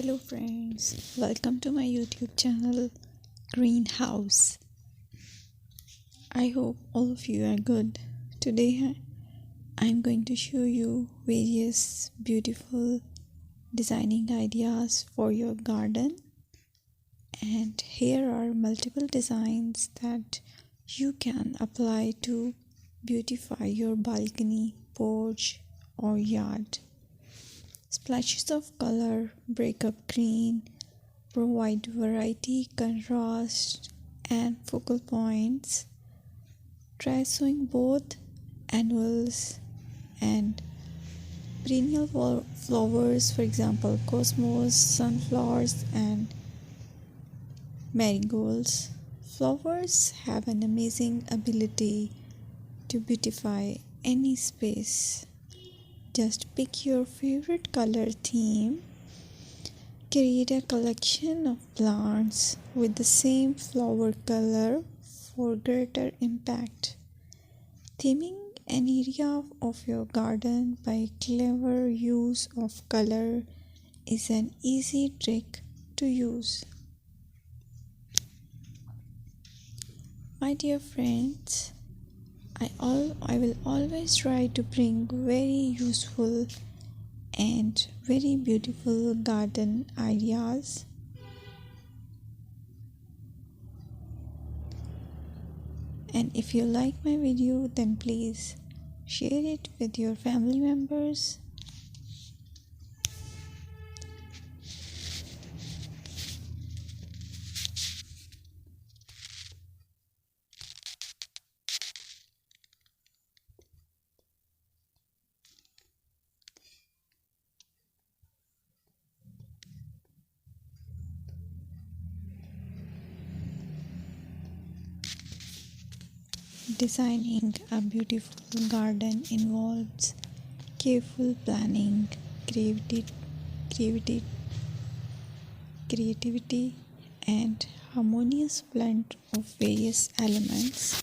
Hello friends, welcome to my YouTube channel Greenhouse. I hope all of you are good. Today I'm going to show you various beautiful designing ideas for your garden, and here are multiple designs that you can apply to beautify your balcony, porch or yard. Splashes of color break up green, provide variety, contrast, and focal points. Try sowing both annuals and perennial flowers, for example, cosmos, sunflowers, and marigolds. Flowers have an amazing ability to beautify any space. Just pick your favorite color theme. Create a collection of plants with the same flower color for greater impact. Theming an area of your garden by clever use of color is an easy trick to use. My dear friends, I will always try to bring very useful and very beautiful garden ideas. And if you like my video, then please share it with your family members. Designing a beautiful garden involves careful planning, creativity, creativity, and harmonious blend of various elements.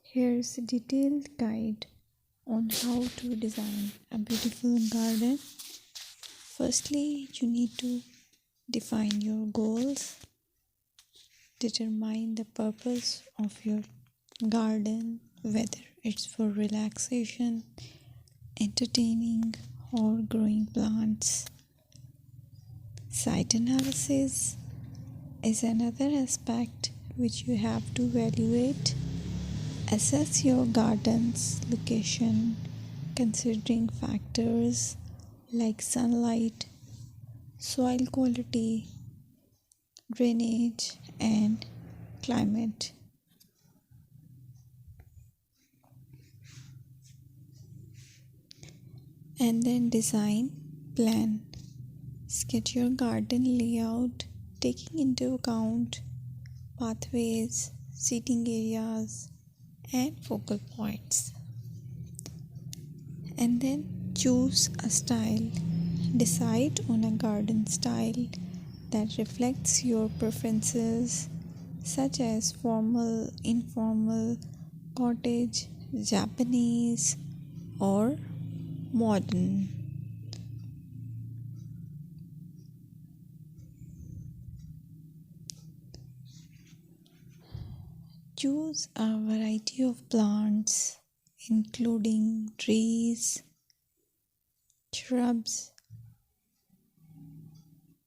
Here's a detailed guide on how to design a beautiful garden. Firstly, you need to define your goals. Determine the purpose of your garden, whether it's for relaxation, entertaining, or growing plants. Site analysis is another aspect which you have to evaluate. Assess your garden's location, considering factors like sunlight, soil quality, drainage, and climate. And then design plan. Sketch your garden layout, taking into account pathways, seating areas, and focal points. And then choose a style. Decide on a garden style that reflects your preferences, such as formal, informal, cottage, Japanese, or modern. Choose a variety of plants, including trees, shrubs,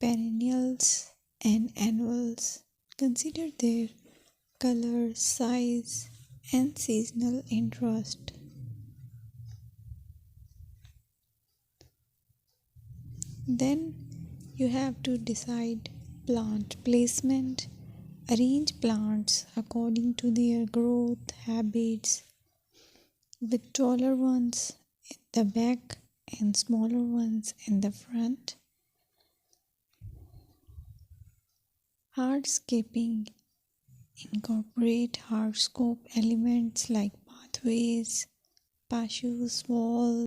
perennials, and annuals. Consider their color, size, and seasonal interest. Then you have to decide plant placement. Arrange plants according to their growth habits, with taller ones in the back and smaller ones in the front. Hardscaping. Incorporate hardscape elements like pathways, patios, walls,